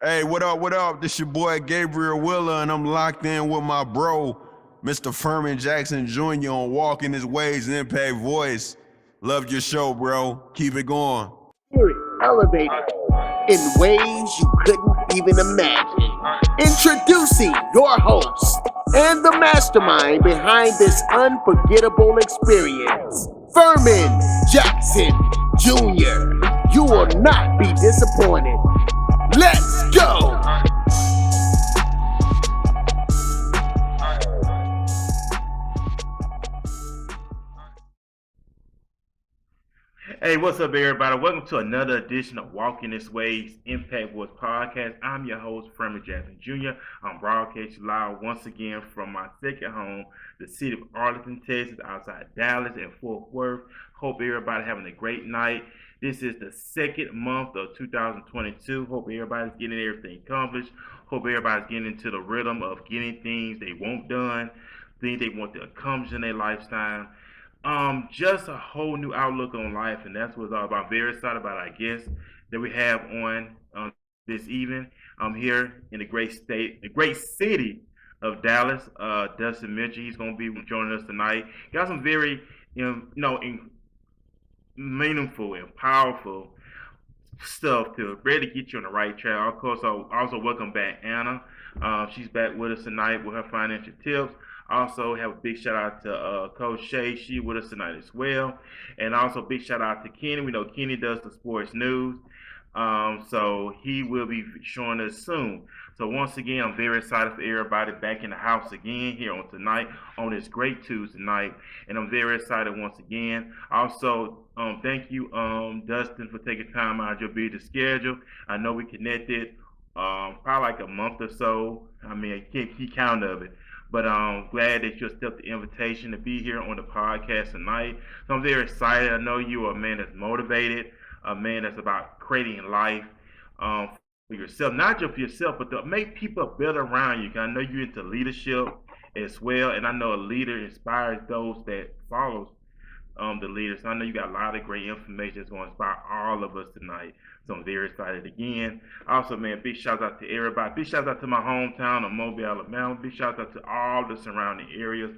Hey, what up, what up? This your boy Gabriel Willer, and I'm locked in with my bro, Mr. Furman Jackson Jr. on Walking His Ways and Impact Voice. Loved your show, bro. Keep it going. Spirit elevated in ways you couldn't even imagine. Introducing your host and the mastermind behind this unforgettable experience, Furman Jackson Jr. You will not be disappointed. Let's go! Hey, what's up, everybody? Welcome to another edition of Walking This Way's Impact Voice Podcast. I'm your host, Furman Jackson Jr. I'm broadcasting live once again from my second home, the city of Arlington, Texas, outside Dallas and Fort Worth. Hope everybody having a great night. This is the second month of 2022. Hope everybody's getting everything accomplished. Hope everybody's getting into the rhythm of getting things they want done, things they want to accomplish in their lifetime. Just a whole new outlook on life, and that's what it's all about. I'm very excited about our guest that we have on this evening. I'm here in the great city of Dallas. Dustin Mitchell, he's going to be joining us tonight. Got some very, meaningful and powerful stuff to really get you on the right track. Of course, I also welcome back Anna. She's back with us tonight with her financial tips. Also have a big shout out to Coach Shay. She with us tonight as well. And also big shout out to Kenny. We know Kenny does the sports news. So he will be showing us soon. So once again, I'm very excited for everybody back in the house again here on tonight, on this great Tuesday night. And I'm very excited once again. Also, thank you, Dustin, for taking time out of your busy schedule. I know we connected probably like a month or so. I mean, I can't keep count of it. But I'm glad that you accepted the invitation to be here on the podcast tonight. So I'm very excited. I know you are a man that's motivated, a man that's about creating life for yourself, not just for yourself, but to make people better around you. I know you're into leadership as well, and I know a leader inspires those that follows the leaders. So I know you got a lot of great information that's going to inspire all of us tonight. So I'm very excited again. Also, man, big shout out to everybody. Big shout out to my hometown of Mobile, Alabama. Big shout out to all the surrounding areas.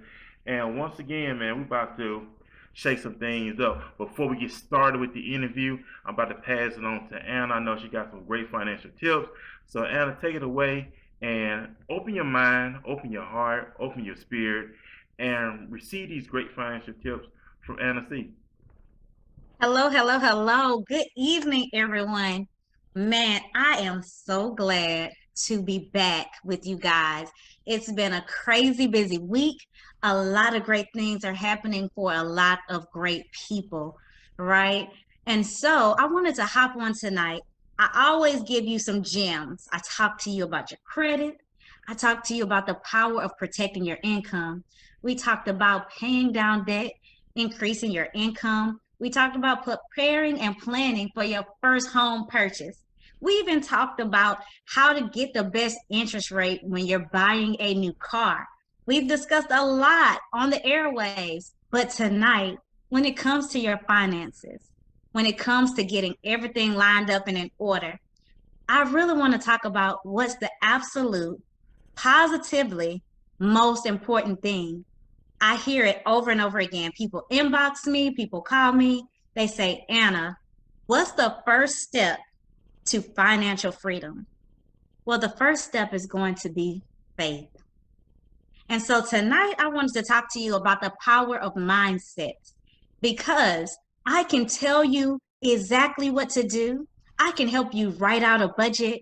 And once again, man, we're about to shake some things up. Before we get started with the interview, I'm about to pass it on to Anna. I know she got some great financial tips. So Anna, take it away and open your mind, open your heart, open your spirit, and receive these great financial tips from Anna C. Hello. Good evening, everyone. Man, I am so glad to be back with you guys. It's been a crazy busy week. A lot of great things are happening for a lot of great people, right? And so I wanted to hop on tonight. I always give you some gems. I talk to you about your credit. I talk to you about the power of protecting your income. We talked about paying down debt, increasing your income. We talked about preparing and planning for your first home purchase. We even talked about how to get the best interest rate when you're buying a new car. We've discussed a lot on the airwaves, but tonight, when it comes to your finances, when it comes to getting everything lined up and in order, I really want to talk about what's the absolute, positively most important thing. I hear it over and over again. People inbox me, people call me. They say, Anna, what's the first step to financial freedom? Well, the first step is going to be faith. And so tonight I wanted to talk to you about the power of mindset, because I can tell you exactly what to do. I can help you write out a budget.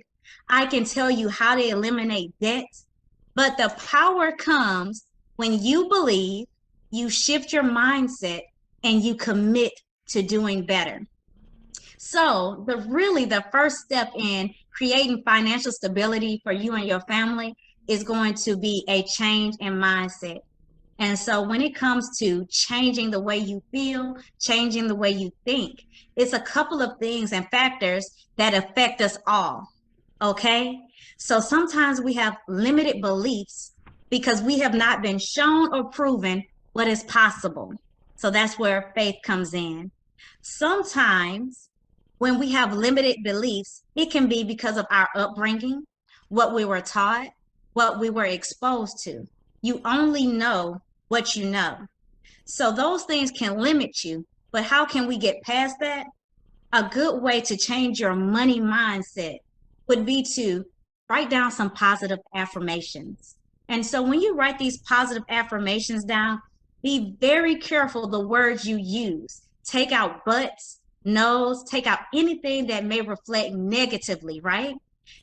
I can tell you how to eliminate debt. But the power comes when you believe, you shift your mindset, and you commit to doing better. So the first step in creating financial stability for you and your family is going to be a change in mindset. And so when it comes to changing the way you feel, changing the way you think, it's a couple of things and factors that affect us all. Okay? So sometimes we have limited beliefs because we have not been shown or proven what is possible. So that's where faith comes in. Sometimes When we have limited beliefs, it can be because of our upbringing, what we were taught, what we were exposed to. You only know what you know. So those things can limit you. But how can we get past that? A good way to change your money mindset would be to write down some positive affirmations. And so when you write these positive affirmations down, be very careful the words you use. Take out buts, no's, take out anything that may reflect negatively, right?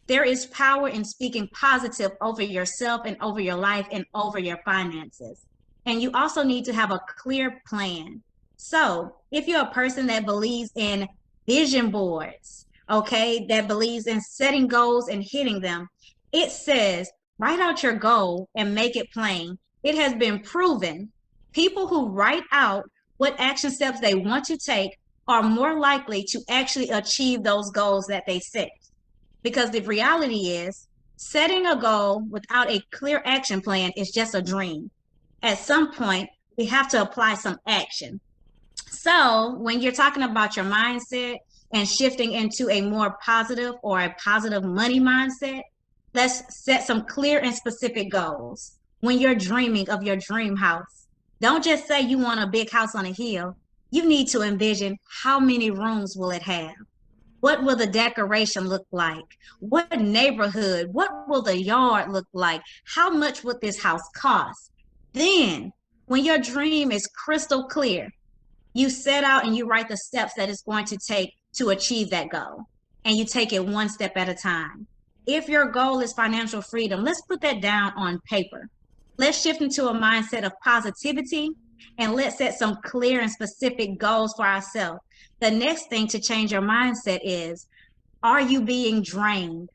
There is power in speaking positive over yourself and over your life and over your finances. And you also need to have a clear plan. So if you're a person that believes in vision boards, okay, that believes in setting goals and hitting them, it says write out your goal and make it plain. It has been proven people who write out what action steps they want to take are more likely to actually achieve those goals that they set. Because the reality is, setting a goal without a clear action plan is just a dream. At some point, we have to apply some action. So when you're talking about your mindset and shifting into a more positive or a positive money mindset, let's set some clear and specific goals. When you're dreaming of your dream house, don't just say you want a big house on a hill. You need to envision how many rooms will it have? What will the decoration look like? What neighborhood? What will the yard look like? How much would this house cost? Then, when your dream is crystal clear, you set out and you write the steps that it's going to take to achieve that goal. And you take it one step at a time. If your goal is financial freedom, let's put that down on paper. Let's shift into a mindset of positivity and let's set some clear and specific goals for ourselves. The next thing to change your mindset is, are you being drained?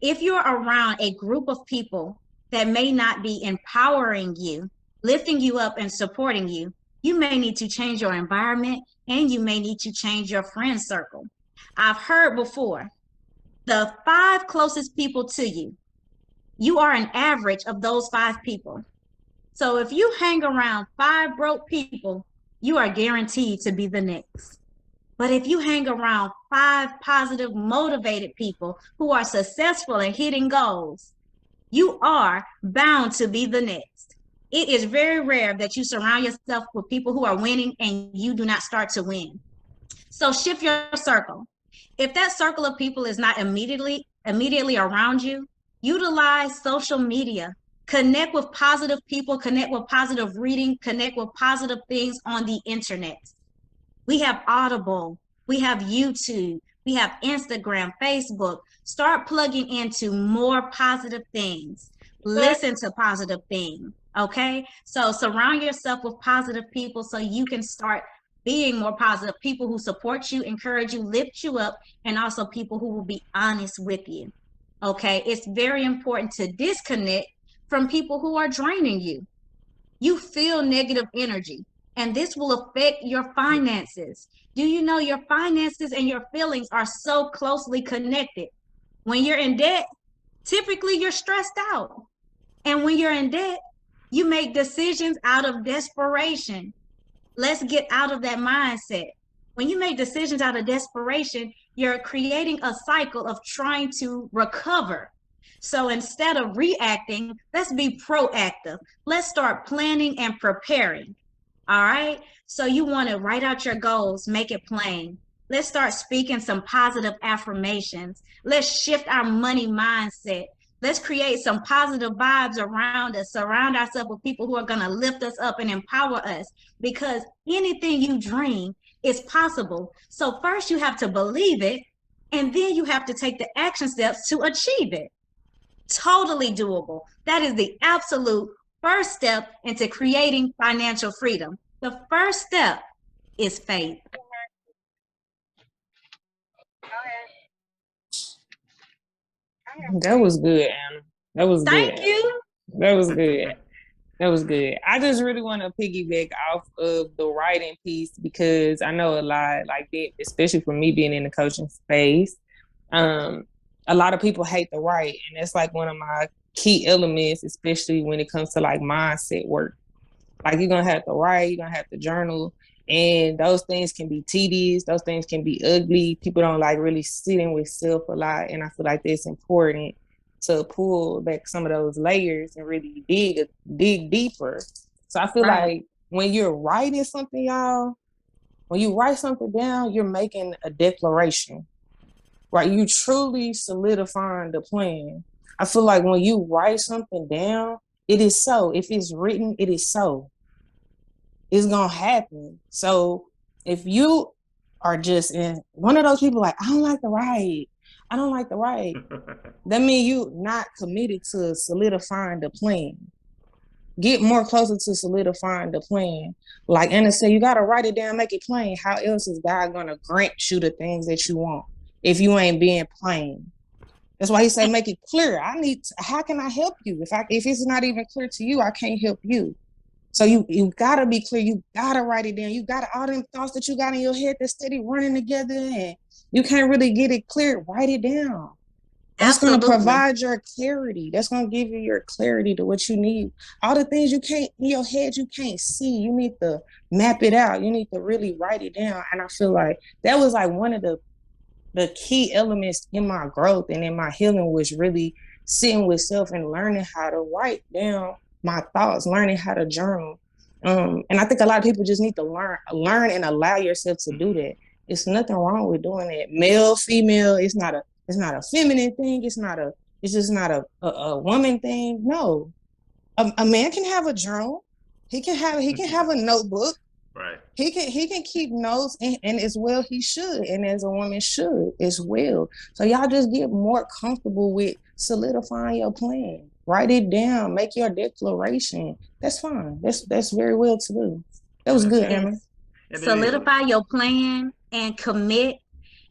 If you're around a group of people that may not be empowering you, lifting you up and supporting you, you may need to change your environment and you may need to change your friend circle. I've heard before, the 5 closest people to you, you are an average of those 5 people. So if you hang around 5 broke people, you are guaranteed to be the next. But if you hang around 5 positive, motivated people who are successful in hitting goals, you are bound to be the next. It is very rare that you surround yourself with people who are winning and you do not start to win. So shift your circle. If that circle of people is not immediately around you, utilize social media. Connect with positive people, connect with positive reading, connect with positive things on the internet. We have Audible, we have YouTube, we have Instagram, Facebook. Start plugging into more positive things. Listen to positive things, okay? So surround yourself with positive people so you can start being more positive. People who support you, encourage you, lift you up, and also people who will be honest with you, okay? It's very important to disconnect from people who are draining you. You feel negative energy, and this will affect your finances. Do you know your finances and your feelings are so closely connected? When you're in debt, typically you're stressed out. And when you're in debt, you make decisions out of desperation. Let's get out of that mindset. When you make decisions out of desperation, you're creating a cycle of trying to recover. So instead of reacting, let's be proactive. Let's start planning and preparing. All right. So you want to write out your goals, make it plain. Let's start speaking some positive affirmations. Let's shift our money mindset. Let's create some positive vibes around us, surround ourselves with people who are going to lift us up and empower us, because anything you dream is possible. So first you have to believe it, and then you have to take the action steps to achieve it. Totally doable. That is the absolute first step into creating financial freedom. The first step is faith. That was good, Anna. That was good. Thank you. That was good. That was good. I just really want to piggyback off of the writing piece because I know a lot like that, especially for me being in the coaching space. A lot of people hate to write, and that's like one of my key elements, especially when it comes to like mindset work. Like you're gonna have to write, you're gonna have to journal, And those things can be tedious. Those things can be ugly. People don't like really sitting with self a lot. And I feel like that's important to pull back some of those layers and really dig deeper. So I feel like when you're writing something, y'all, when you write something down, you're making a declaration, right? You truly solidifying the plan. I feel like when you write something down, it is so. If it's written, it is so. It's gonna happen. So if you are just in one of those people like, I don't like to write, that means you not committed to solidifying the plan. Get more closer to solidifying the plan. Like Anna said, you gotta write it down, make it plain. How else is God gonna grant you the things that you want if you ain't being plain? That's why he say make it clear. How can I help you? If it's not even clear to you, I can't help you. So you gotta be clear. You gotta write it down. You gotta all them thoughts that you got in your head that's steady running together, and you can't really get it clear. Write it down. That's going to provide your clarity. That's going to give you your clarity to what you need. All the things you can't in your head, you can't see. You need to map it out. You need to really write it down. And I feel like that was like one of the key elements in my growth and in my healing was really sitting with self and learning how to write down my thoughts, learning how to journal. And I think a lot of people just need to learn and allow yourself to do that. It's nothing wrong with doing that. Male, female, it's not a feminine thing. It's just not a woman thing. No, a man can have a journal. He can have a notebook. Right. He can keep notes, and as well he should, and as a woman should as well. So y'all just get more comfortable with solidifying your plan. Write it down. Make your declaration. That's fine. That's very well to do. That was good, Emma. Solidify your plan and commit.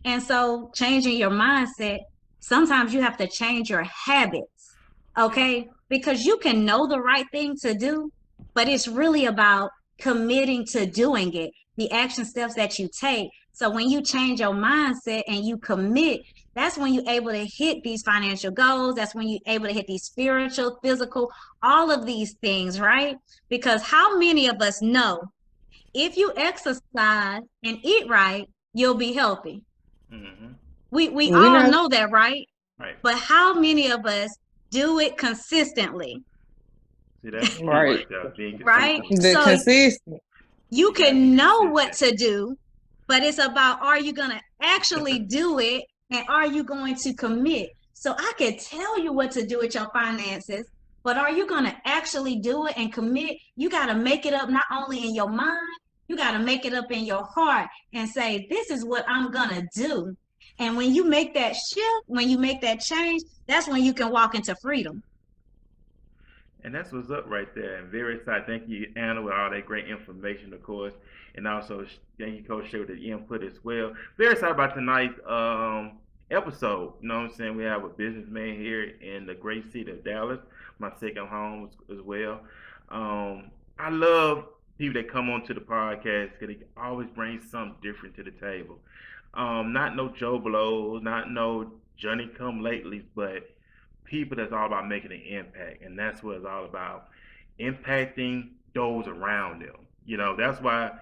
And so changing your mindset, sometimes you have to change your habits, okay? Because you can know the right thing to do, but it's really about committing to doing it, the action steps that you take. So when you change your mindset and you commit, that's when you're able to hit these financial goals. That's when you're able to hit these spiritual, physical, all of these things, right? Because how many of us know if you exercise and eat right, you'll be healthy? Mm-hmm. We all know that, right? Right. But how many of us do it consistently? See, that's right. Right. So consistent. You can know what to do, but it's about, are you going to actually do it, and are you going to commit? So I could tell you what to do with your finances, but are you going to actually do it and commit? You got to make it up not only in your mind, you got to make it up in your heart and say, this is what I'm going to do. And when you make that shift, when you make that change, that's when you can walk into freedom. And that's what's up right there. And very excited. Thank you, Anna, with all that great information, of course. And also, thank you, Coach Shay, with the input as well. Very excited about tonight's episode. You know what I'm saying? We have a businessman here in the great city of Dallas, my second home as well. I love people that come onto the podcast because they always bring something different to the table. Not no Joe Blows, not no Johnny come latelys, but people that's all about making an impact, and that's what it's all about, impacting those around them. You know, that's why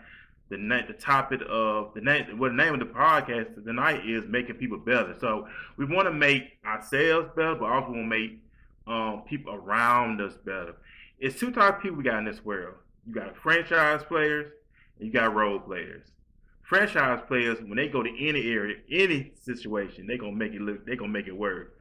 the topic of the name of the podcast tonight is making people better. So we want to make ourselves better, but also want to make people around us better. It's two types of people we got in this world. You got franchise players and you got role players. Franchise players, when they go to any area, any situation, they're gonna make it work.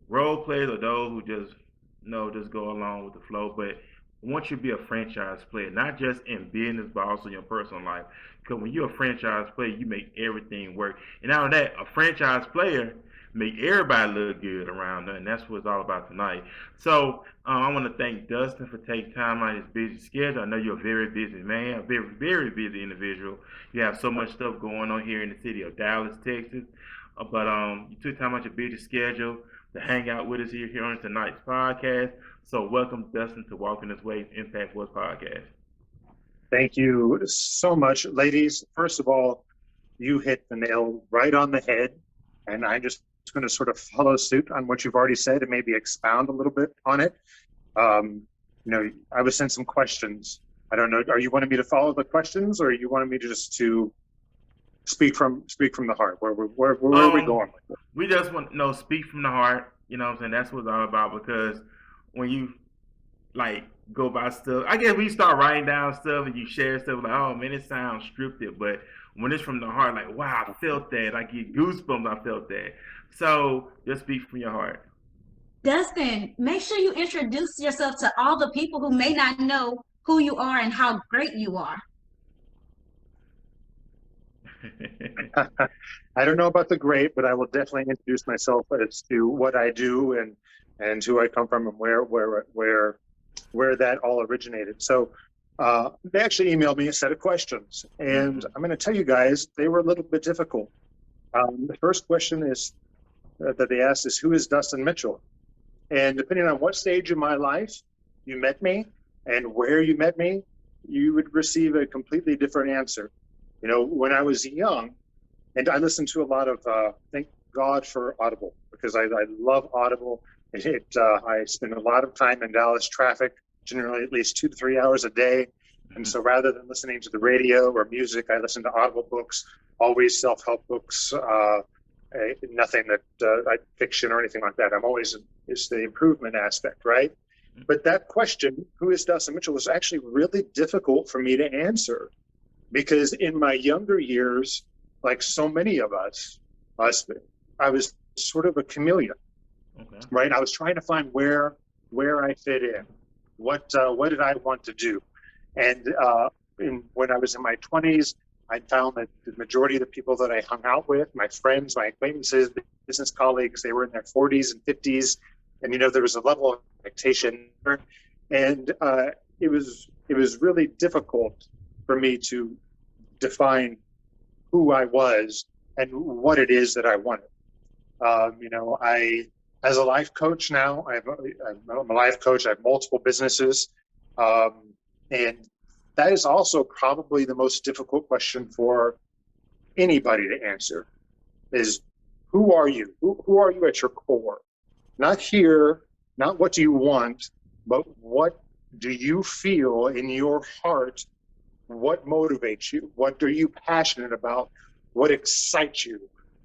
Role players are those who just go along with the flow. But once you be a franchise player, not just in business, but also in your personal life, because when you're a franchise player, you make everything work. And out of that, a franchise player make everybody look good around them, and that's what it's all about tonight. So I want to thank Dustin for taking time out of his busy schedule. I know you're a very busy man, a very, very busy individual. You have so much stuff going on here in the city of Dallas, Texas. But you took time out your busy schedule to hang out with us here on tonight's podcast. So welcome, Dustin, to Walking This Way Impact Force podcast. Thank you so much, ladies. First of all, you hit the nail right on the head, and I'm just going to sort of follow suit on what you've already said and maybe expound a little bit on it. I was sent some questions I don't know. Are you wanting me to follow the questions, or you wanting me to just to speak from the heart? Where are we going with this? We just want to know, speak from the heart. You know what I'm saying? That's what it's all about, because when you like go by stuff, I guess we start writing down stuff and you share stuff like, oh man, it sounds scripted, but when it's from the heart, like, wow, I felt that. I get goosebumps. I felt that. So just speak from your heart. Dustin, make sure you introduce yourself to all the people who may not know who you are and how great you are. I don't know about the great, but I will definitely introduce myself as to what I do and who I come from and where that all originated. So they actually emailed me a set of questions, and I'm going to tell you guys they were a little bit difficult. The first question is that they asked is, who is Dustin Mitchell? And depending on what stage of my life you met me and where you met me, you would receive a completely different answer. You know, when I was young, and I listened to a lot of, thank God for Audible, because I love Audible. I spend a lot of time in Dallas traffic, generally at least 2 to 3 hours a day. And so rather than listening to the radio or music, I listen to Audible books, always self-help books, nothing that fiction or anything like that. I'm always, it's the improvement aspect, right? But that question, who is Dustin Mitchell, was actually really difficult for me to answer, because in my younger years, like so many of us, I was sort of a chameleon, right? I was trying to find where I fit in, what did I want to do, and when I was in my 20s, I found that the majority of the people that I hung out with, my friends, my acquaintances, business colleagues, they were in their 40s and 50s, and you know there was a level of expectation, and it was really difficult for me to define who I was and what it is that I wanted. You know, as a life coach now, I'm a life coach. I have multiple businesses, and that is also probably the most difficult question for anybody to answer: is who are you? Who are you at your core? Not here, not what do you want, but what do you feel in your heart? What motivates you? What are you passionate about? What excites you?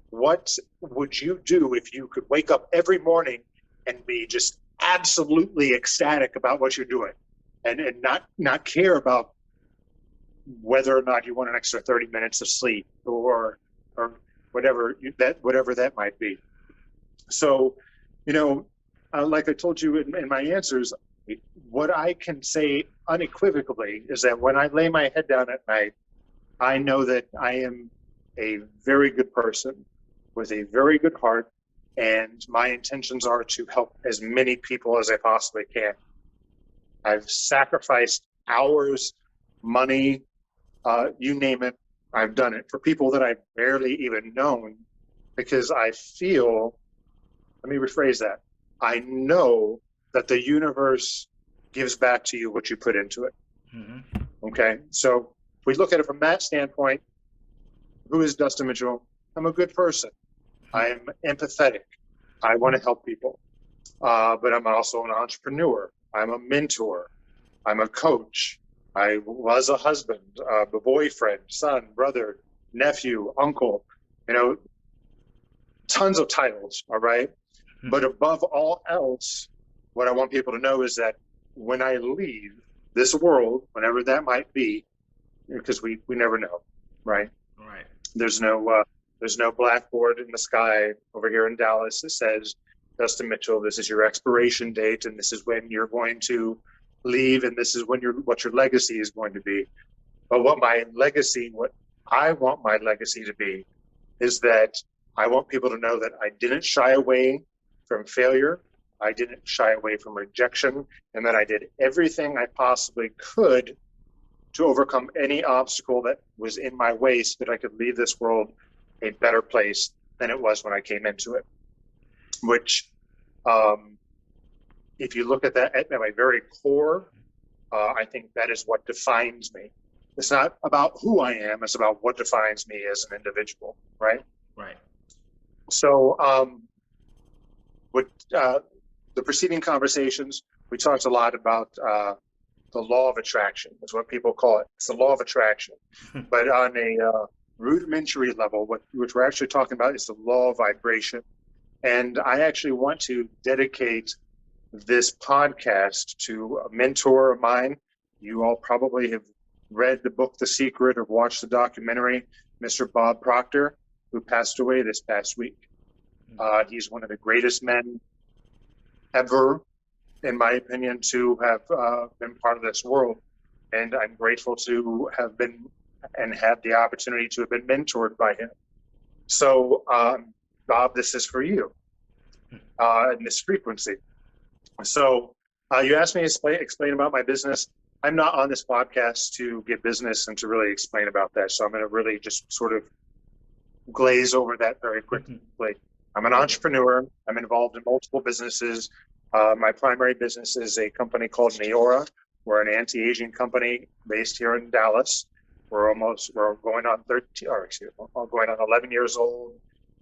What would you do if you could wake up every morning and be just absolutely ecstatic about what you're doing, and not care about whether or not you want an extra 30 minutes of sleep or whatever that might be? So, you know, like I told you in my answers, what I can say unequivocally is that when I lay my head down at night, I know that I am a very good person with a very good heart, and my intentions are to help as many people as I possibly can. I've sacrificed hours, money, you name it, I've done it for people that I've barely even known, because I feel, let me rephrase that, I know that the universe gives back to you what you put into it. Okay, so if we look at it from that standpoint, who is Dustin Mitchell? I'm a good person. I'm empathetic. I want to help people, but I'm also an entrepreneur. I'm a mentor. I'm a coach. I was a husband, a boyfriend, son, brother, nephew, uncle, you know, tons of titles, all right? But above all else, what I want people to know is that when I leave this world, whenever that might be, because we never know, right? Right. There's no blackboard in the sky over here in Dallas that says, Dustin Mitchell, this is your expiration date, and this is when you're going to leave, and this is when what your legacy is going to be. But what I want my legacy to be is that I want people to know that I didn't shy away from failure. I didn't shy away from rejection, and that I did everything I possibly could to overcome any obstacle that was in my way so that I could leave this world a better place than it was when I came into it. Which, if you look at that at my very core, I think that is what defines me. It's not about who I am, it's about what defines me as an individual, right? Right. So with the preceding conversations, we talked a lot about the law of attraction. That's what people call it. It's the law of attraction. But on a rudimentary level, which we're actually talking about is the law of vibration. And I actually want to dedicate this podcast to a mentor of mine. You all probably have read the book The Secret or watched the documentary, Mr. Bob Proctor, who passed away this past week. He's one of the greatest men ever, in my opinion, to have been part of this world. And I'm grateful to have been and have the opportunity to have been mentored by him. So, Bob, this is for you in this frequency. So you asked me to explain about my business. I'm not on this podcast to get business and to really explain about that. So I'm going to really just sort of glaze over that very quickly. I'm an entrepreneur. I'm involved in multiple businesses. My primary business is a company called Neora. We're an anti-aging company based here in Dallas. We're going on 11 years old,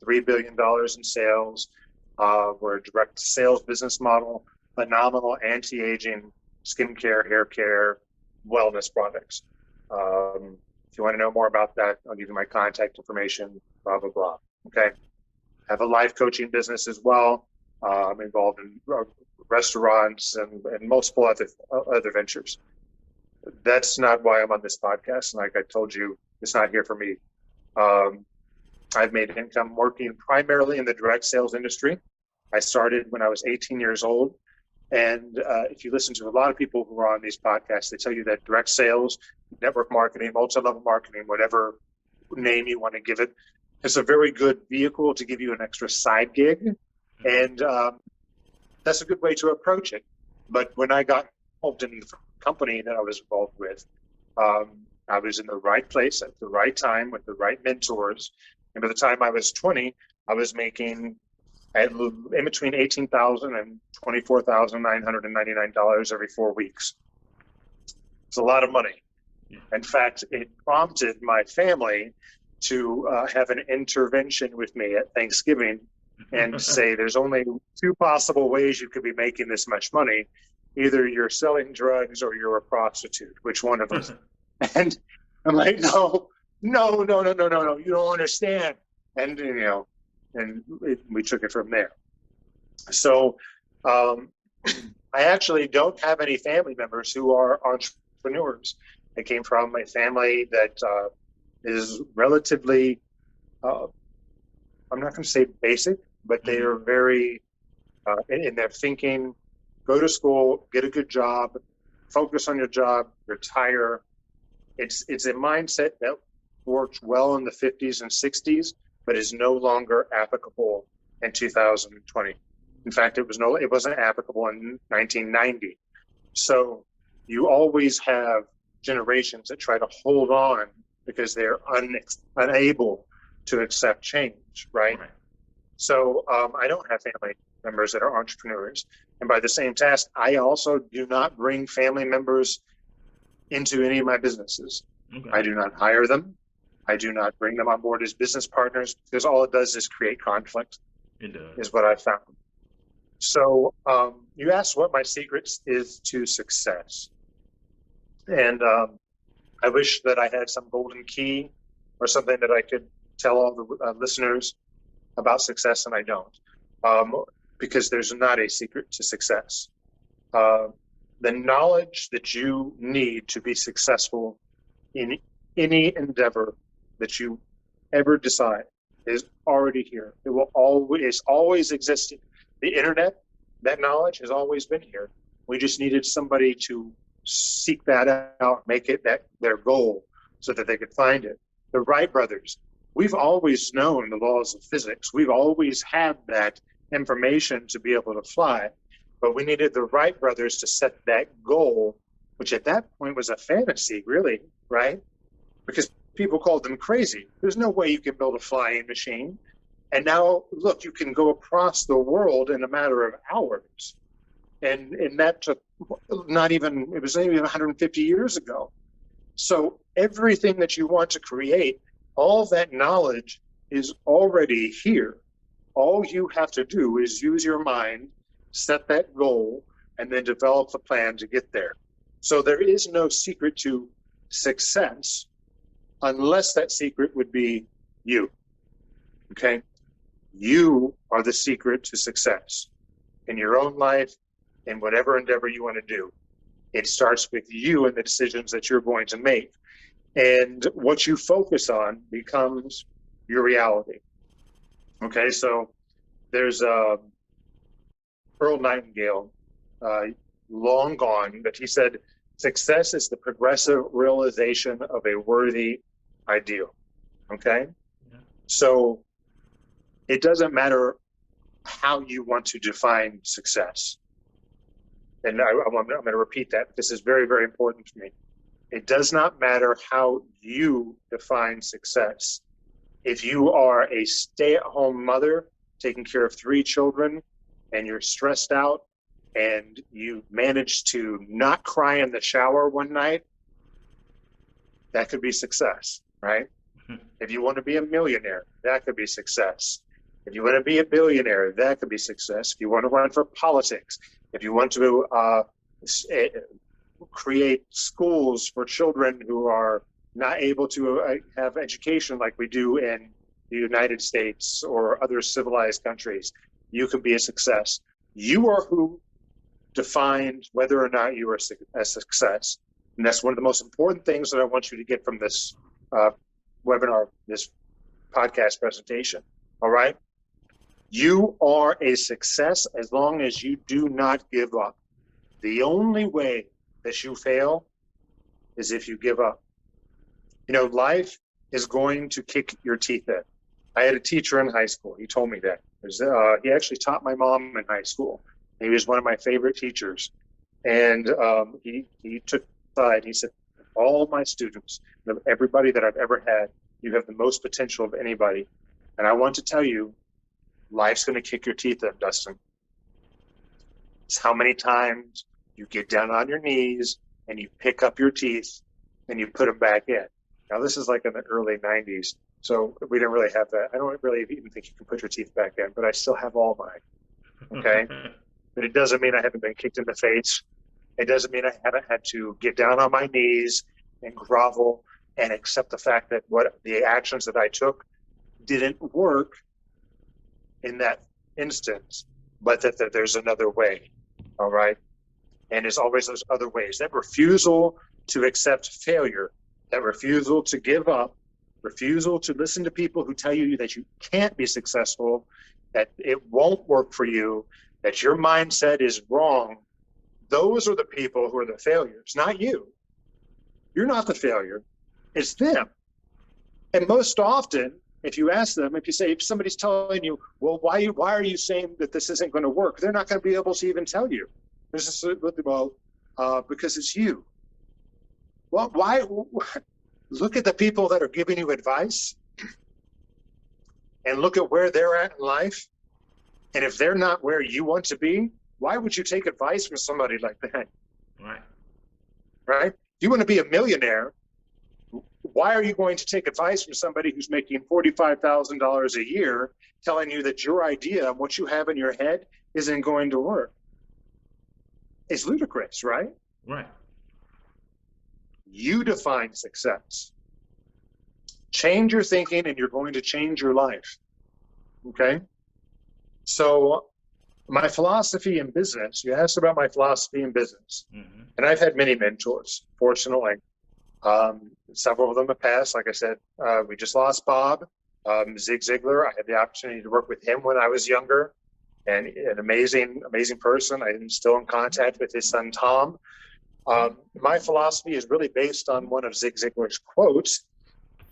$3 billion in sales. We're a direct sales business model, phenomenal anti-aging skincare, hair care, wellness products. If you want to know more about that, I'll give you my contact information, blah, blah, blah. Okay. Have a life coaching business as well. I'm involved in restaurants and multiple other ventures. That's not why I'm on this podcast. And like I told you, it's not here for me. I've made income working primarily in the direct sales industry. I started when I was 18 years old. And if you listen to a lot of people who are on these podcasts, they tell you that direct sales, network marketing, multi-level marketing, whatever name you want to give it, is a very good vehicle to give you an extra side gig. And that's a good way to approach it. But when I got involved in the company that I was involved with, I was in the right place at the right time with the right mentors. And by the time I was 20, I was making in between $18,000 and $24,999 every 4 weeks. It's a lot of money. In fact, it prompted my family to have an intervention with me at Thanksgiving and say, there's only two possible ways you could be making this much money. Either you're selling drugs or you're a prostitute. Which one of us? And I'm like, no, you don't understand. And, we took it from there. So I actually don't have any family members who are entrepreneurs. I came from a family that is relatively, I'm not going to say basic, but they are very in their thinking. Go to school, get a good job, focus on your job, retire. It's a mindset that worked well in the 50s and 60s, but is no longer applicable in 2020. In fact, it wasn't applicable in 1990. So you always have generations that try to hold on because they're unable to accept change, right? So I don't have family members that are entrepreneurs. And by the same task, I also do not bring family members into any of my businesses. Okay. I do not hire them. I do not bring them on board as business partners because all it does is create conflict. It does. Is what I found. So you asked what my secret is to success. And I wish that I had some golden key or something that I could tell all the listeners about success, and I don't. Because there's not a secret to success. The knowledge that you need to be successful in any endeavor that you ever decide is already here. It will always existed. The internet, that knowledge has always been here. We just needed somebody to seek that out, make it their goal so that they could find it. The Wright Brothers, we've always known the laws of physics. We've always had that information to be able to fly, but we needed the Wright Brothers to set that goal, which at that point was a fantasy, really, right? Because people called them crazy. There's no way you can build a flying machine. And now, look, you can go across the world in a matter of hours. And that took it was not even 150 years ago. So everything that you want to create, all that knowledge is already here. All you have to do is use your mind, set that goal, and then develop the plan to get there. So there is no secret to success unless that secret would be you. Okay? You are the secret to success in your own life, in whatever endeavor you want to do. It starts with you and the decisions that you're going to make. And what you focus on becomes your reality. Okay, so there's Earl Nightingale, long gone, but he said, success is the progressive realization of a worthy ideal. Okay? Yeah. So it doesn't matter how you want to define success. And I'm going to repeat that. This is very, very important to me. It does not matter how you define success. If you are a stay-at-home mother taking care of 3 children and you're stressed out and you manage to not cry in the shower one night, that could be success, right? If you want to be a millionaire, that could be success. If you want to be a billionaire, that could be success. If you want to run for politics, if you want to create schools for children who are not able to have education like we do in the United States or other civilized countries, you can be a success. You are who defines whether or not you are a success. And that's one of the most important things that I want you to get from this webinar, this podcast presentation. All right? You are a success as long as you do not give up. The only way that you fail is if you give up. You know, life is going to kick your teeth in. I had a teacher in high school. He told me that. He actually taught my mom in high school. He was one of my favorite teachers. And he took aside, he said, all my students, everybody that I've ever had, you have the most potential of anybody. And I want to tell you, life's going to kick your teeth in, Dustin. It's how many times you get down on your knees and you pick up your teeth and you put them back in. Now, this is like in the early 90s, so we didn't really have that. I don't really even think you can put your teeth back in, but I still have all mine, okay? But it doesn't mean I haven't been kicked in the face. It doesn't mean I haven't had to get down on my knees and grovel and accept the fact that what the actions that I took didn't work in that instance, but that there's another way, all right? And there's always those other ways. That refusal to accept failure, that refusal to give up, refusal to listen to people who tell you that you can't be successful, that it won't work for you, that your mindset is wrong. Those are the people who are the failures, not you. You're not the failure. It's them. And most often, if you ask them, if somebody's telling you, well, why are you saying that this isn't going to work? They're not going to be able to even tell you. Because it's you. Well, why? Look at the people that are giving you advice and look at where they're at in life. And if they're not where you want to be, why would you take advice from somebody like that? Right. Right? If you want to be a millionaire, why are you going to take advice from somebody who's making $45,000 a year telling you that your idea and what you have in your head isn't going to work? It's ludicrous, right? Right. You define success. Change your thinking and you're going to change your life. Okay? So my philosophy in business, you asked about my philosophy in business. Mm-hmm. And I've had many mentors, fortunately. Several of them have passed. Like I said, we just lost Bob. Zig Ziglar, I had the opportunity to work with him when I was younger. And an amazing, amazing person. I'm still in contact with his son, Tom. My philosophy is really based on one of Zig Ziglar's quotes.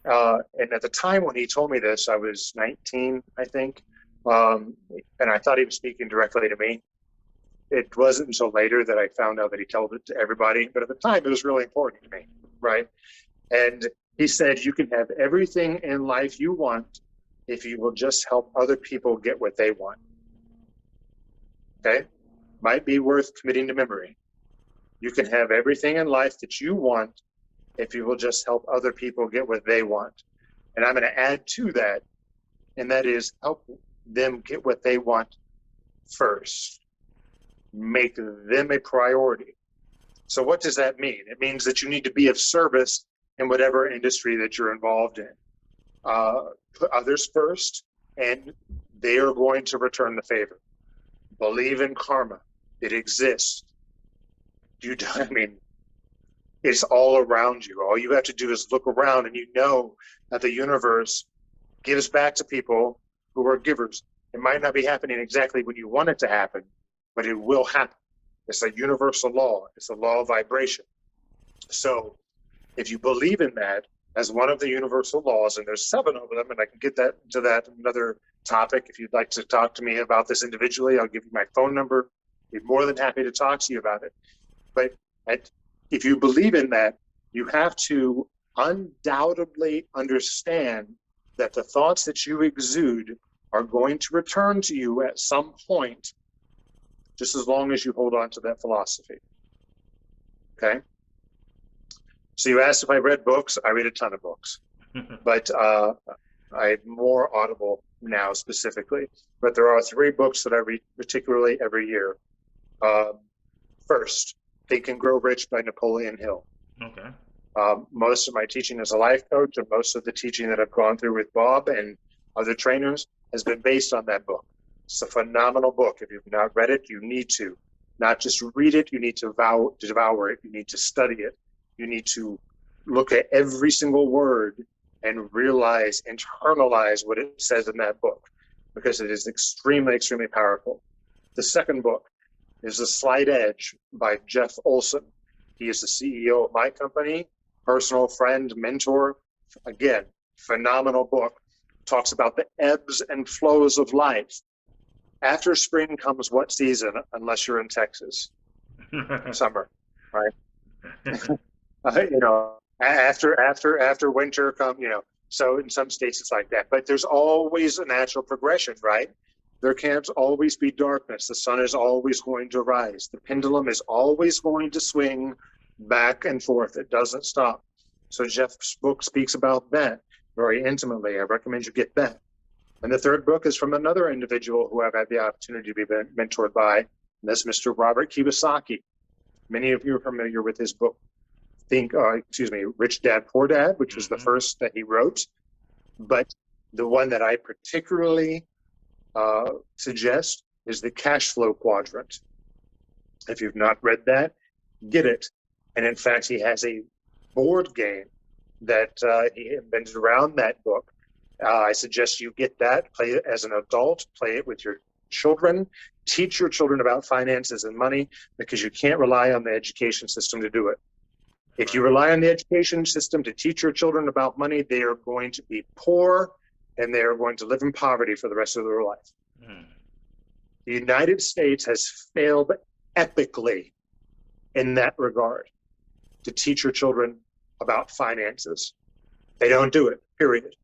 And at the time when he told me this, I was 19, I think. And I thought he was speaking directly to me. It wasn't until later that I found out that he told it to everybody. But at the time, it was really important to me, right? And he said, you can have everything in life you want if you will just help other people get what they want. Okay? Might be worth committing to memory. You can have everything in life that you want if you will just help other people get what they want. And I'm going to add to that, and that is help them get what they want first. Make them a priority. So what does that mean? It means that you need to be of service in whatever industry that you're involved in. Put others first, and they are going to return the favor. Believe in karma. It exists. I mean, it's all around you. All you have to do is look around, and you know that the universe gives back to people who are givers. It might not be happening exactly when you want it to happen, but it will happen. It's a universal law. It's a law of vibration. So if you believe in that as one of the universal laws, and there's 7 of them, and I can get to that another topic. If you'd like to talk to me about this individually, I'll give you my phone number. Be more than happy to talk to you about it. But if you believe in that, you have to undoubtedly understand that the thoughts that you exude are going to return to you at some point, just as long as you hold on to that philosophy. Okay? So you asked if I read books. I read a ton of books, but I'm more audible now specifically. But there are 3 books that I read particularly every year. First, Think and Grow Rich by Napoleon Hill. Okay. Most of my teaching as a life coach, and most of the teaching that I've gone through with Bob and other trainers has been based on that book. It's a phenomenal book. If you've not read it, you need to. Not just read it, you need to devour it. You need to study it. You need to look at every single word and realize, internalize what it says in that book, because it is extremely, extremely powerful. The second book is The Slight Edge by Jeff Olson. He is the CEO of my company, personal friend, mentor. Again, phenomenal book. Talks about the ebbs and flows of life. After spring comes what season, unless you're in Texas? Summer, right? After winter come, so in some states it's like that. But there's always a natural progression, right? There can't always be darkness. The sun is always going to rise. The pendulum is always going to swing back and forth. It doesn't stop. So Jeff's book speaks about that very intimately. I recommend you get that. And the third book is from another individual who I've had the opportunity to be mentored by, and that's Mr. Robert Kiyosaki. Many of you are familiar with his book, Rich Dad, Poor Dad, which was the first that he wrote. But the one that I particularly suggest is the Cash Flow Quadrant. If you've not read that, get it. And in fact, he has a board game that he invented around that book. I suggest you get that, play it as an adult, play it with your children, teach your children about finances and money, because you can't rely on the education system to do it. If you rely on the education system to teach your children about money, they are going to be poor and they are going to live in poverty for the rest of their life. The United States has failed epically in that regard to teach your children about finances. They don't do it, period.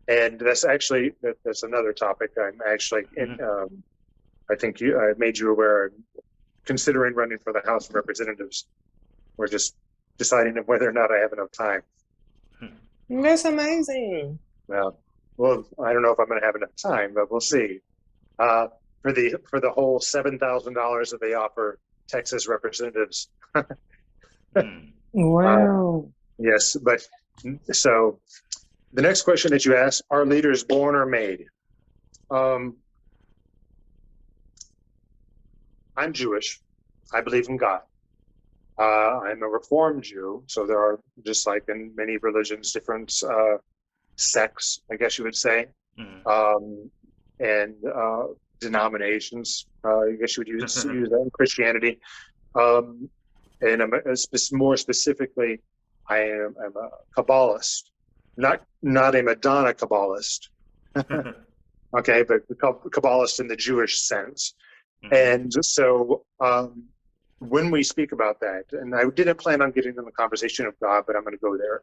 And that's another topic. I'm actually, I think I made you aware, I'm considering running for the House of Representatives. We're just deciding whether or not I have enough time. That's amazing. Well, I don't know if I'm going to have enough time, but we'll see. For the whole $7,000 that they offer Texas representatives. Wow. Yes, but so the next question that you asked: are leaders born or made? I'm Jewish. I believe in God. I'm a Reformed Jew, so there are, just like in many religions, different sects, I guess you would say, and denominations. I guess you would use that in Christianity. And more specifically, I'm a Kabbalist, not a Madonna Kabbalist. Okay, but Kabbalist in the Jewish sense. And so when we speak about that, and I didn't plan on getting in the conversation of God, but I'm going to go there.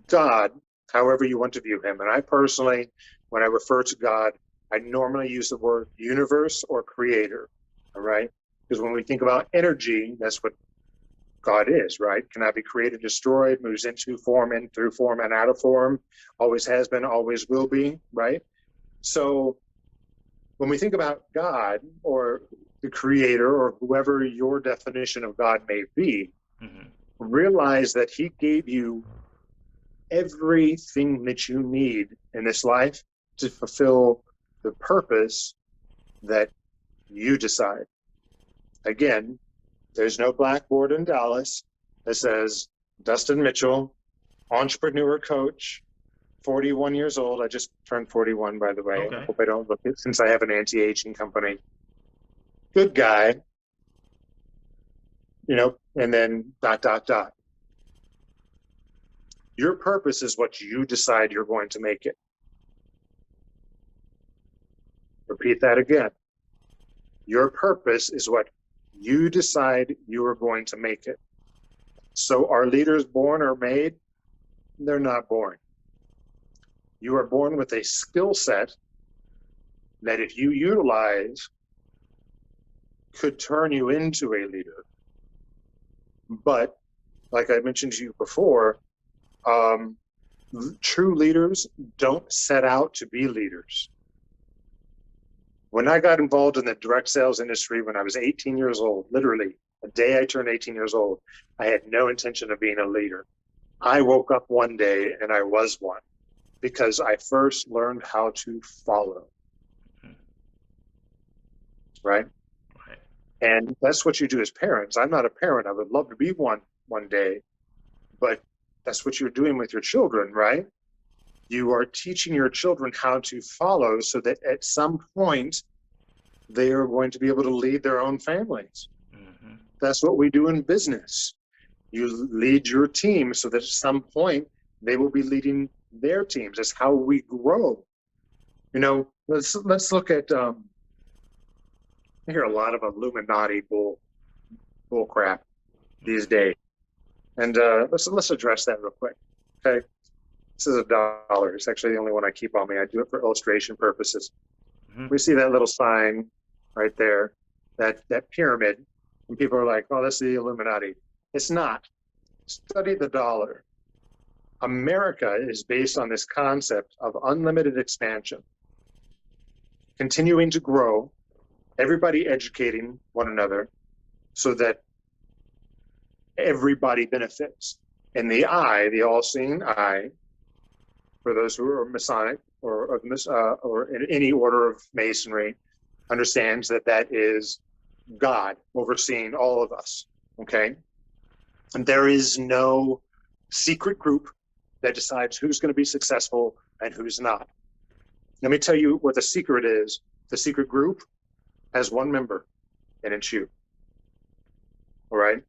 God, however you want to view him, and I personally, when I refer to God, I normally use the word universe or creator, all right? Because when we think about energy, that's what God is, right? Cannot be created, destroyed, moves into form, in, through form, and out of form, always has been, always will be, right? So when we think about God, or the creator or whoever your definition of God may be, realize that he gave you everything that you need in this life to fulfill the purpose that you decide. Again, there's no blackboard in Dallas that says Dustin Mitchell, entrepreneur coach, 41 years old. I just turned 41, by the way. Okay. I hope I don't look it since I have an anti-aging company. Good guy, and then ... Your purpose is what you decide you're going to make it. Repeat that again. Your purpose is what you decide you are going to make it. So are leaders born or made? They're not born. You are born with a skill set that if you utilize could turn you into a leader. But like I mentioned to you before, true leaders don't set out to be leaders. When I got involved in the direct sales industry when I was 18 years old, literally the day I turned 18 years old, I had no intention of being a leader. I woke up one day and I was one because I first learned how to follow. Right? And that's what you do as parents. I'm not a parent. I would love to be one day, but that's what you're doing with your children, right? You are teaching your children how to follow so that at some point they are going to be able to lead their own families. That's what we do in business. You lead your team so that at some point they will be leading their teams. That's how we grow. Let's look at, I hear a lot of Illuminati bull crap these days. And let's address that real quick. Okay. This is $1. It's actually the only one I keep on me. I do it for illustration purposes. We see that little sign right there, that pyramid, and people are like, oh, that's the Illuminati. It's not. Study the dollar. America is based on this concept of unlimited expansion, continuing to grow, everybody educating one another so that everybody benefits. And the eye, the all-seeing eye, for those who are Masonic or in any order of Masonry, understands that is God overseeing all of us. Okay, and there is no secret group that decides who's going to be successful and who's not. Let me tell you what the secret is. The secret group has one member, and it's you. All right.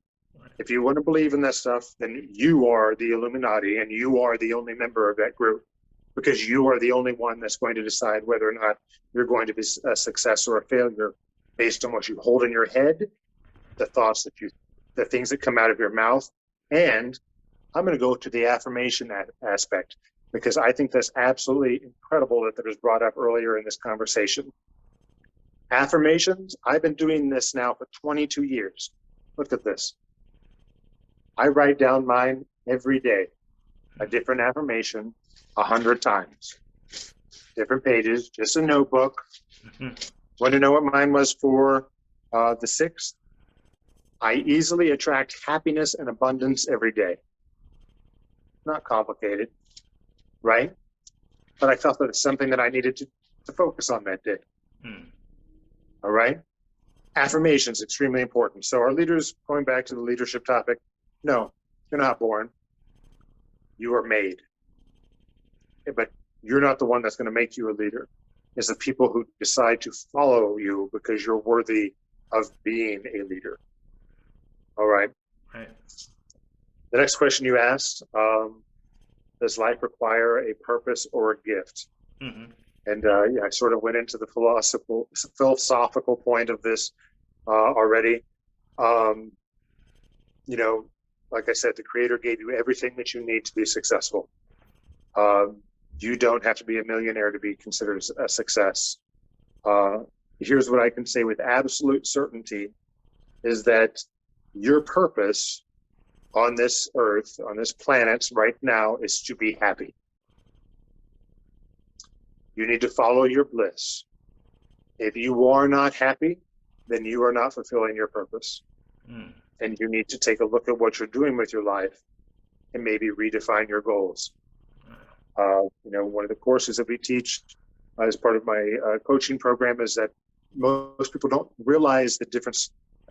If you want to believe in that stuff, then you are the Illuminati and you are the only member of that group because you are the only one that's going to decide whether or not you're going to be a success or a failure based on what you hold in your head, the thoughts the things that come out of your mouth. And I'm going to go to the affirmation aspect because I think that's absolutely incredible that was brought up earlier in this conversation. Affirmations, I've been doing this now for 22 years. Look at this. I write down mine every day, a different affirmation, 100 times. Different pages, just a notebook. Want to know what mine was for the 6th? I easily attract happiness and abundance every day. Not complicated, right? But I felt that it's something that I needed to focus on that day. All right? Affirmations, extremely important. So our leaders, going back to the leadership topic, no, you're not born. You are made. But you're not the one that's going to make you a leader. It's the people who decide to follow you because you're worthy of being a leader. All right. Right. The next question you asked, does life require a purpose or a gift? And I sort of went into the philosophical point of this already. Like I said, the Creator gave you everything that you need to be successful. You don't have to be a millionaire to be considered a success. Here's what I can say with absolute certainty is that your purpose on this earth, on this planet right now, is to be happy. You need to follow your bliss. If you are not happy, then you are not fulfilling your purpose. Mm. And you need to take a look at what you're doing with your life and maybe redefine your goals. One of the courses that we teach as part of my coaching program is that most people don't realize the difference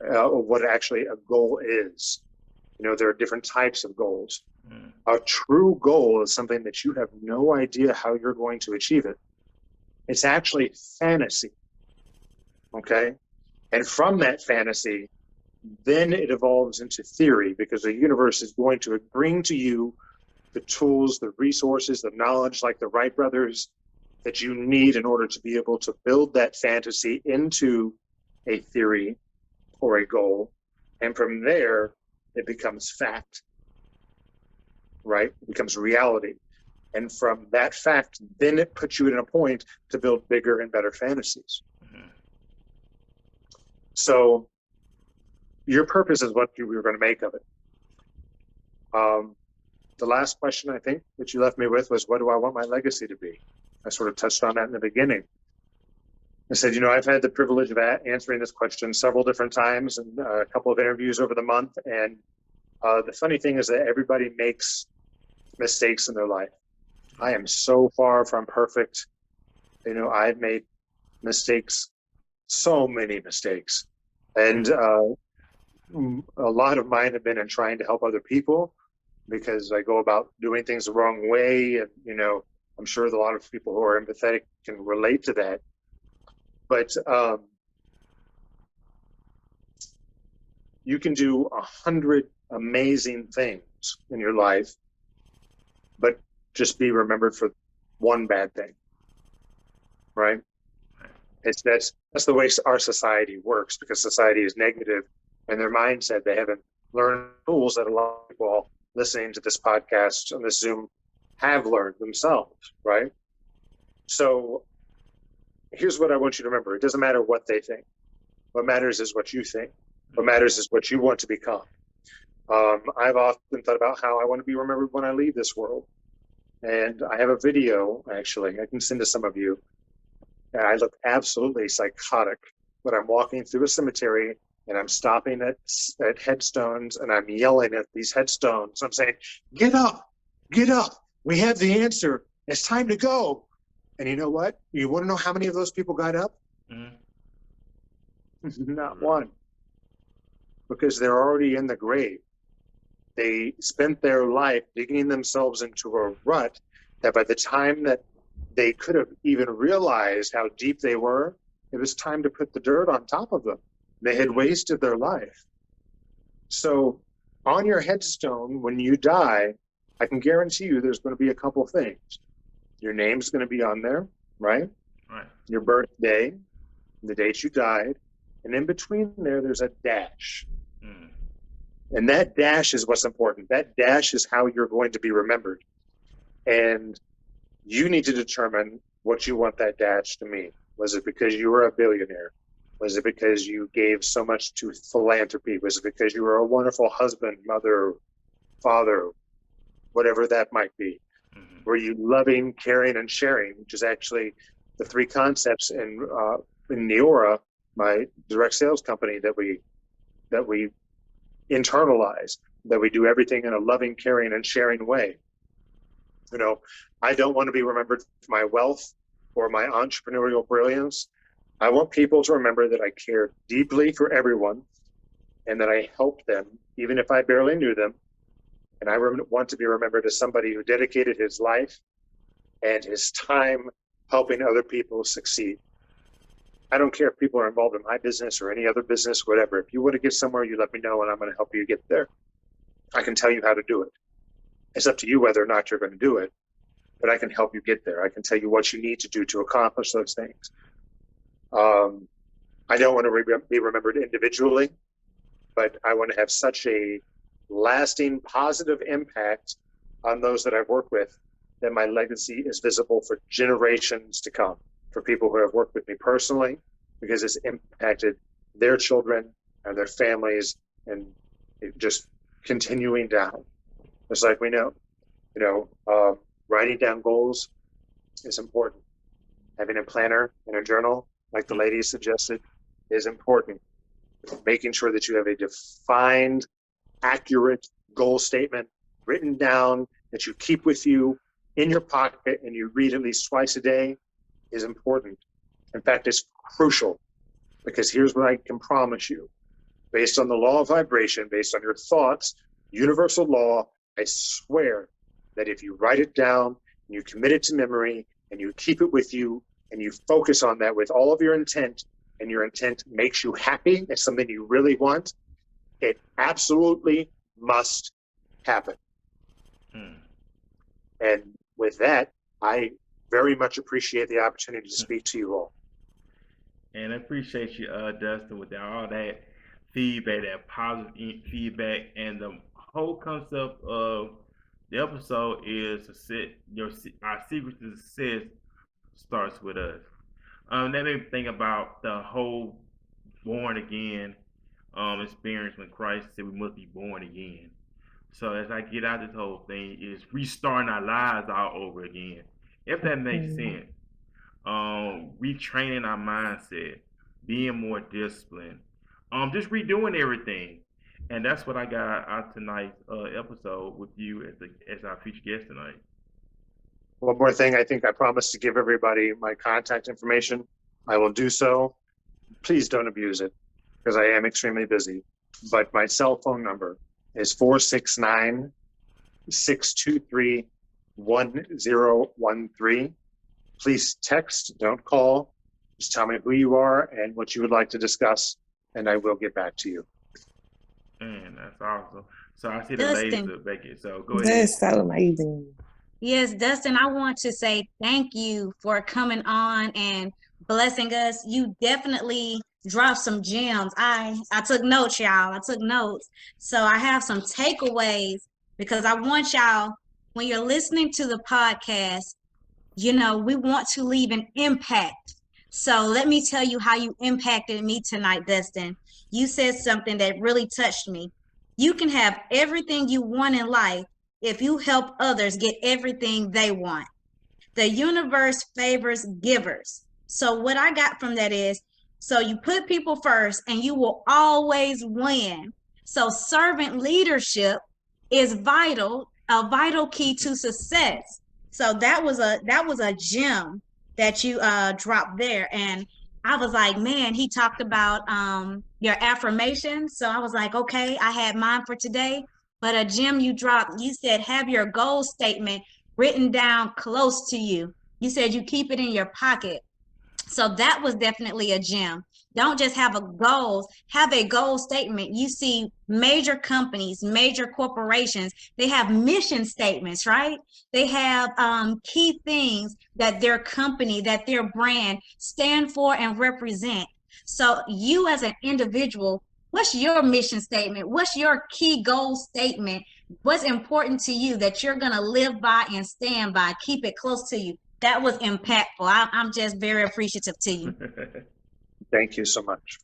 of what actually a goal is. There are different types of goals. Mm. A true goal is something that you have no idea how you're going to achieve it. It's actually fantasy. Okay? And from that fantasy, then it evolves into theory, because the universe is going to bring to you the tools, the resources, the knowledge, like the Wright Brothers, that you need in order to be able to build that fantasy into a theory or a goal. And from there, it becomes fact, right? It becomes reality. And from that fact, then it puts you in a point to build bigger and better fantasies. Mm-hmm. So your purpose is what you were going to make of it. The last question, I think, that you left me with was, what do I want my legacy to be? I sort of touched on that in the beginning. I said, I've had the privilege of answering this question several different times and a couple of interviews over the month. And the funny thing is that everybody makes mistakes in their life. I am so far from perfect. I've made mistakes, so many mistakes. And a lot of mine have been in trying to help other people, because I go about doing things the wrong way. And, I'm sure a lot of people who are empathetic can relate to that. But you can do 100 amazing things in your life, but just be remembered for one bad thing, right? That's the way our society works, because society is negative, and their mindset, they haven't learned tools that a lot of people listening to this podcast on this Zoom have learned themselves, right? So here's what I want you to remember. It doesn't matter what they think. What matters is what you think. What matters is what you want to become. I've often thought about how I want to be remembered when I leave this world. And I have a video, actually, I can send to some of you. And I look absolutely psychotic, but I'm walking through a cemetery and I'm stopping at headstones, and I'm yelling at these headstones. I'm saying, get up, we have the answer. It's time to go. And you know what? You want to know how many of those people got up? Mm. Not one. Because they're already in the grave. They spent their life digging themselves into a rut that by the time that they could have even realized how deep they were, it was time to put the dirt on top of them. They had wasted their life. So on your headstone, when you die, I can guarantee you there's going to be a couple things. Your name's going to be on there, right? Right. Your birthday, the date you died, and in between there's a dash. Mm. And that dash is what's important. That dash is how you're going to be remembered. And you need to determine what you want that dash to mean. Was it because you were a billionaire? Was it because you gave so much to philanthropy? Was it because you were a wonderful husband, mother, father, whatever that might be? Mm-hmm. Were you loving, caring, and sharing, which is actually the three concepts in Neora, my direct sales company, that we internalize, that we do everything in a loving, caring, and sharing way. I don't want to be remembered for my wealth or my entrepreneurial brilliance. I want people to remember that I care deeply for everyone and that I helped them, even if I barely knew them. And I want to be remembered as somebody who dedicated his life and his time helping other people succeed. I don't care if people are involved in my business or any other business, whatever. If you want to get somewhere, you let me know and I'm going to help you get there. I can tell you how to do it. It's up to you whether or not you're going to do it, but I can help you get there. I can tell you what you need to do to accomplish those things. I don't want to be remembered individually, but I want to have such a lasting positive impact on those that I've worked with that my legacy is visible for generations to come, for people who have worked with me personally, because it's impacted their children and their families, and it just continuing down. Just like we know, writing down goals is important. Having a planner and a journal, like the lady suggested, is important. making sure that you have a defined, accurate goal statement written down that you keep with you in your pocket and you read at least twice a day is important. In fact, it's crucial, because here's what I can promise you. Based on the law of vibration, based on your thoughts, universal law, I swear that if you write it down and you commit it to memory and you keep it with you and you focus on that with all of your intent, and your intent makes you happy, it's something you really want, it absolutely must happen. And with that, I very much appreciate the opportunity to speak to you all. And I appreciate you, Dustin, with all that feedback, that positive feedback, and the whole concept of the episode is our secret to success starts with us. That made me think about the whole born again experience when Christ said we must be born again. So as I get out this whole thing, is restarting our lives all over again, if that makes sense. Retraining our mindset, being more disciplined, just redoing everything. And that's what I got out tonight's episode with you as our featured guest tonight. One more thing, I think I promised to give everybody my contact information. I will do so. Please don't abuse it, because I am extremely busy. But my cell phone number is 469-623-1013. Please text, don't call. Just tell me who you are and what you would like to discuss, and I will get back to you. Man, that's awesome. So I see the Dustin. ladies are back here, so go ahead. That's so amazing. Yes, Dustin, I want to say thank you for coming on and blessing us. You definitely dropped some gems. I took notes, y'all. I took notes. So I have some takeaways, because I want y'all, when you're listening to the podcast, we want to leave an impact. So let me tell you how you impacted me tonight, Dustin. You said something that really touched me. You can have everything you want in life if you help others get everything they want. The universe favors givers. So what I got from that is, so you put people first and you will always win. So servant leadership is a vital key to success. So that was a gem that you dropped there. And I was like, man, he talked about your affirmations. So I was like, okay, I had mine for today. But a gem you dropped, you said, have your goal statement written down close to you. You said you keep it in your pocket. So that was definitely a gem. Don't just have a goal, have a goal statement. You see major companies, major corporations, they have mission statements, right? They have key things that their company, that their brand stand for and represent. So you as an individual, what's your mission statement? What's your key goal statement? What's important to you that you're going to live by and stand by? Keep it close to you. That was impactful. I'm just very appreciative to you. Thank you so much.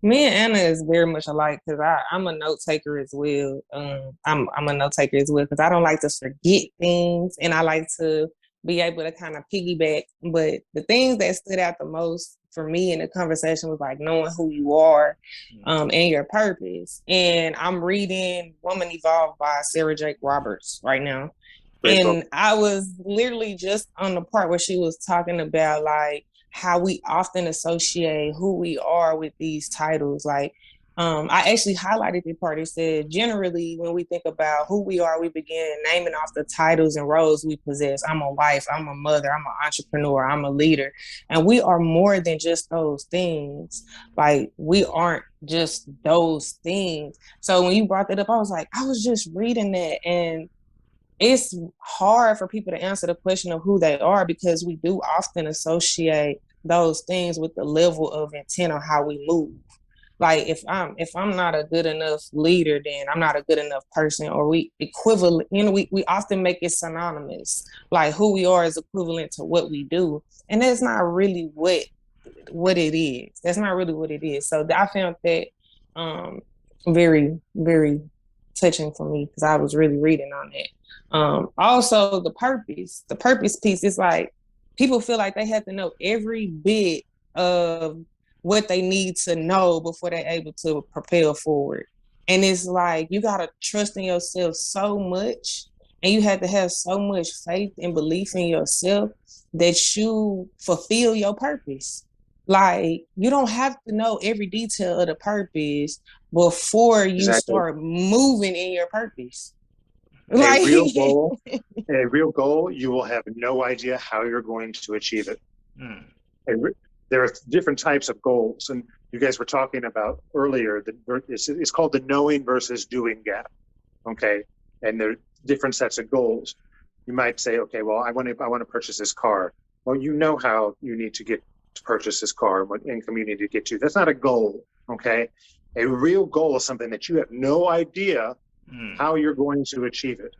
Me and Anna is very much alike, because I'm a note taker as well. I'm a note taker as well, because I don't like to forget things, and I like to be able to kind of piggyback. But the things that stood out the most for me in the conversation was like knowing who you are, and your purpose. And I'm reading Woman Evolved by Sarah Jake Roberts right now. And I was literally just on the part where she was talking about like how we often associate who we are with these titles. Like, I actually highlighted the part that said, generally, when we think about who we are, we begin naming off the titles and roles we possess. I'm a wife, I'm a mother, I'm an entrepreneur, I'm a leader. And we are more than just those things. Like, we aren't just those things. So when you brought that up, I was like, I was just reading that, and it's hard for people to answer the question of who they are, because we do often associate those things with the level of intent on how we move. Like if I'm not a good enough leader, then I'm not a good enough person, or we equivalent, we often make it synonymous. Like who we are is equivalent to what we do. And that's not really what it is. That's not really what it is. So I found that very, very touching for me, because I was really reading on that. Also the purpose piece is like, people feel like they have to know every bit of what they need to know before they're able to propel forward. And it's like you gotta trust in yourself so much, and you have to have so much faith and belief in yourself that you fulfill your purpose. Like you don't have to know every detail of the purpose before you Exactly. start moving in your purpose. A real goal, you will have no idea how you're going to achieve it. There are different types of goals, and you guys were talking about earlier that it's called the knowing versus doing gap. Okay, and there are different sets of goals. You might say, okay, well, I want to purchase this car. Well, you know how you need to get to purchase this car and what income you need to get to. That's not a goal. Okay, a real goal is something that you have no idea how you're going to achieve it,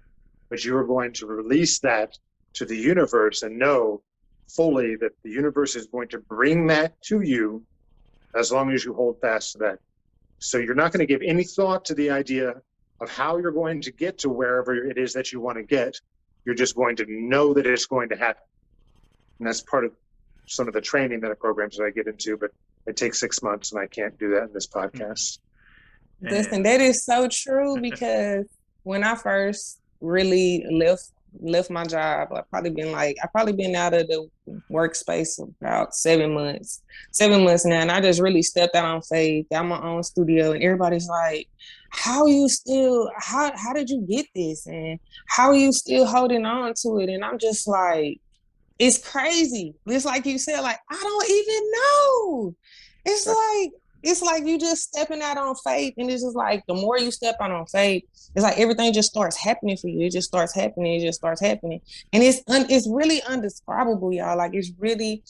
but you are going to release that to the universe and know fully that the universe is going to bring that to you as long as you hold fast to that. So you're not going to give any thought to the idea of how you're going to get to wherever it is that you want to get. You're just going to know that it's going to happen. And that's part of some of the training that programs that I get into, but it takes 6 months and I can't do that in this podcast. Listen, that is so true, because when I first really left my job, I've probably been out of the workspace about 7 months now, and I just really stepped out on faith, got my own studio, and everybody's like, how did you get this, and how are you still holding on to it? And I'm just like, it's crazy. It's like you said, like, I don't even know. It's like you just stepping out on faith, and it's just like the more you step out on faith, it's like everything just starts happening for you. It just starts happening. And it's really undescribable, y'all. Like it's really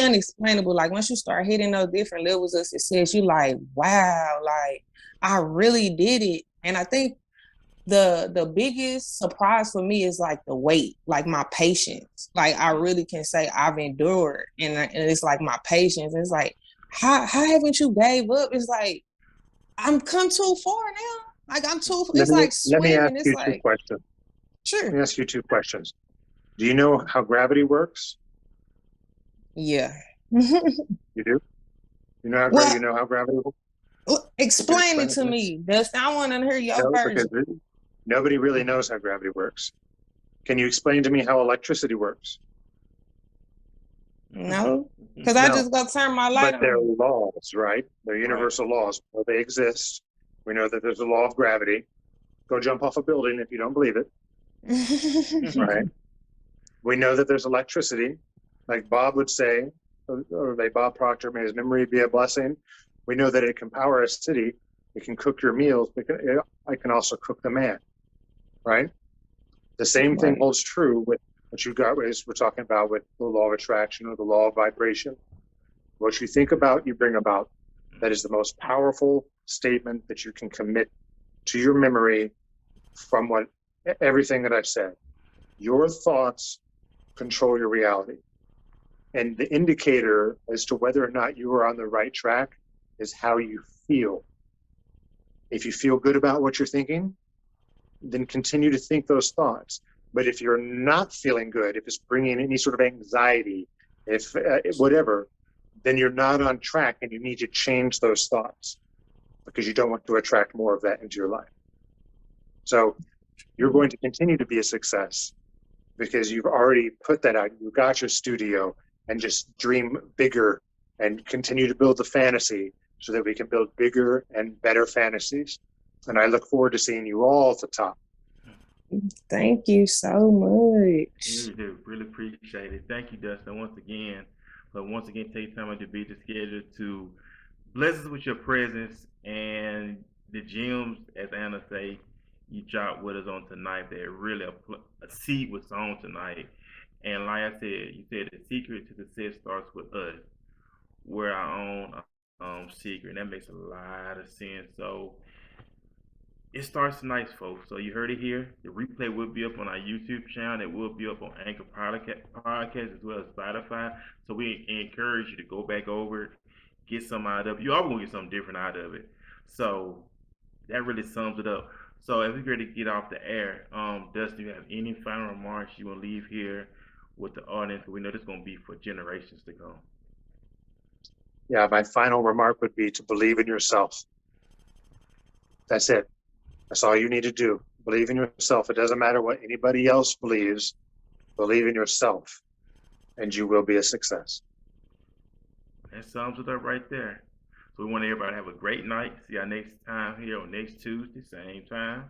unexplainable. Like once you start hitting those different levels of success, you like, wow, like I really did it. And I think the biggest surprise for me is like the wait, like my patience. Like I really can say I've endured, and it's like my patience. It's like, how haven't you gave up? It's like I'm come too far now. Like I'm too. It's like swimming. It's like, two questions. Sure. Let me ask you 2 questions. Do you know how gravity works? Yeah. You do? You know how gravity works? Explain it to me. Dustin, I want to hear your version. Because nobody really knows how gravity works. Can you explain to me how electricity works? No, because I just go turn my light on. But they're laws, right? They're universal laws. Well, they exist. We know that there's a law of gravity. Go jump off a building if you don't believe it. Right? We know that there's electricity. Like Bob would say, or like Bob Proctor, may his memory be a blessing. We know that it can power a city. It can cook your meals. It can also cook the man, right? The same thing holds true with what you got is we're talking about with the law of attraction or the law of vibration. What you think about, you bring about. That is the most powerful statement that you can commit to your memory from everything that I've said. Your thoughts control your reality. And the indicator as to whether or not you are on the right track is how you feel. If you feel good about what you're thinking, then continue to think those thoughts. But if you're not feeling good, if it's bringing any sort of anxiety, if whatever, then you're not on track, and you need to change those thoughts because you don't want to attract more of that into your life. So you're going to continue to be a success because you've already put that out. You got your studio, and just dream bigger and continue to build the fantasy so that we can build bigger and better fantasies. And I look forward to seeing you all at the top. Thank you so much. Really appreciate it. Thank you, Dustin, once again. But once again, take time out to be the schedule to bless us with your presence and the gems, as Anna say, you dropped with us on tonight. That really a seed was sown tonight. And like I said, you said the secret to success starts with us. We're our own secret. And that makes a lot of sense. So it starts tonight, folks. So you heard it here. The replay will be up on our YouTube channel. It will be up on Anchor Podcast as well as Spotify. So we encourage you to go back over it, get some out of it. You always going to get something different out of it. So that really sums it up. So as we ready to get off the air, Dustin, do you have any final remarks you want to leave here with the audience? We know this is going to be for generations to come. Yeah, my final remark would be to believe in yourself. That's it. That's all you need to do. Believe in yourself. It doesn't matter what anybody else believes. Believe in yourself, and you will be a success. That sums it up right there. So we want everybody to have a great night. See y'all next time here on next Tuesday, same time,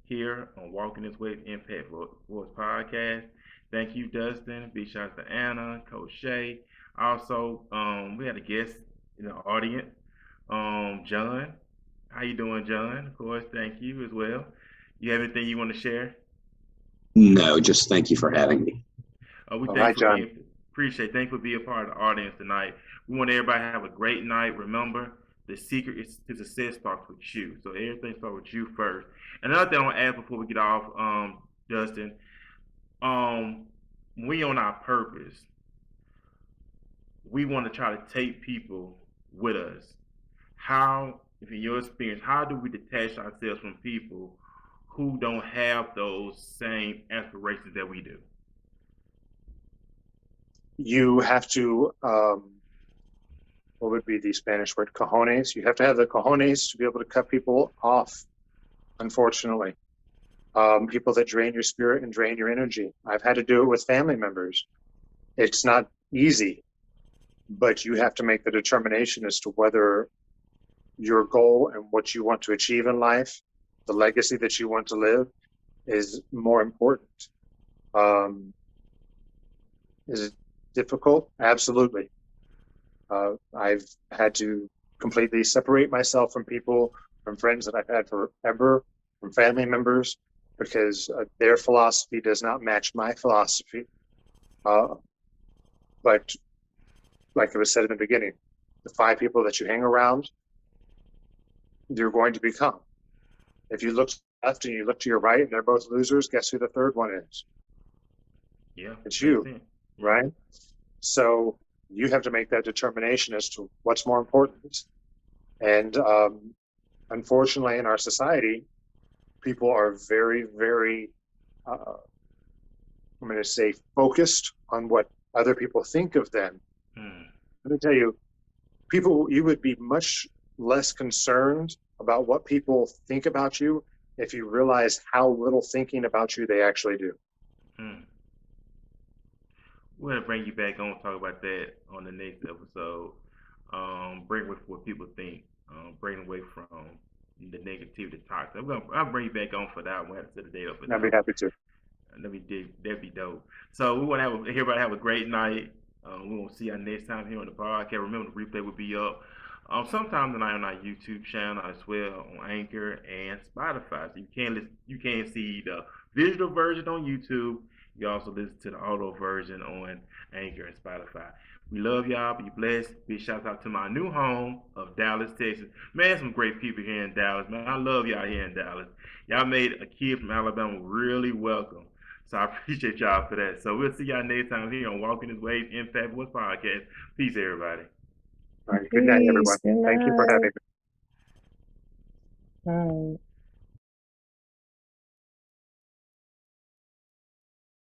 here on Walking This Way with Impact Voice Podcast. Thank you, Dustin. Big shout out to Anna, Coach Shay. Also, we had a guest in the audience, John. How you doing, John? Of course, thank you as well. You have anything you want to share? No, just thank you for having me. We All thank right, for John. thank you for being a part of the audience tonight. We want everybody to have a great night. Remember, the secret is to success starts with you. So everything starts with you first. And another thing I want to add before we get off, Justin, we on our purpose. We want to try to take people with us. How, if in your experience, how do we detach ourselves from people who don't have those same aspirations that we do? You have to, what would be the Spanish word, cojones? You have to have the cojones to be able to cut people off, unfortunately. People that drain your spirit and drain your energy. I've had to do it with family members. It's not easy, but you have to make the determination as to whether your goal and what you want to achieve in life, the legacy that you want to live, is more important. Is it difficult? Absolutely. I've had to completely separate myself from people, from friends that I've had forever, from family members, because their philosophy does not match my philosophy. But like it was said in the beginning, the 5 people that you hang around, you're going to become. If you look left and you look to your right and they're both losers, guess who the third one is? Yeah, it's you, right? So you have to make that determination as to what's more important. And unfortunately, in our society, people are very, very, I'm going to say, focused on what other people think of them. Let me tell you, people, you would be much less concerned about what people think about you if you realize how little thinking about you they actually do. We're going to bring you back on, talk about that on the next episode. Bring with what people think, bring away from the negativity, toxic. I'll bring you back on for that. We'll have to set a date up for that. I'd be happy to. That'd be dope. So we want to everybody have a great night. We will see you next time here on the podcast. Remember, the replay will be up sometime tonight on our YouTube channel as well, on Anchor and Spotify. So you can see the visual version on YouTube. You also listen to the audio version on Anchor and Spotify. We love y'all. Be blessed. Big shout out to my new home of Dallas, Texas. Man, some great people here in Dallas, man. I love y'all here in Dallas. Y'all made a kid from Alabama really welcome. So I appreciate y'all for that. So we'll see y'all next time here on Walking This Way Impact Voice Podcast. Peace, everybody. All right. Good night, everyone. Good night. Thank you for having me. All right.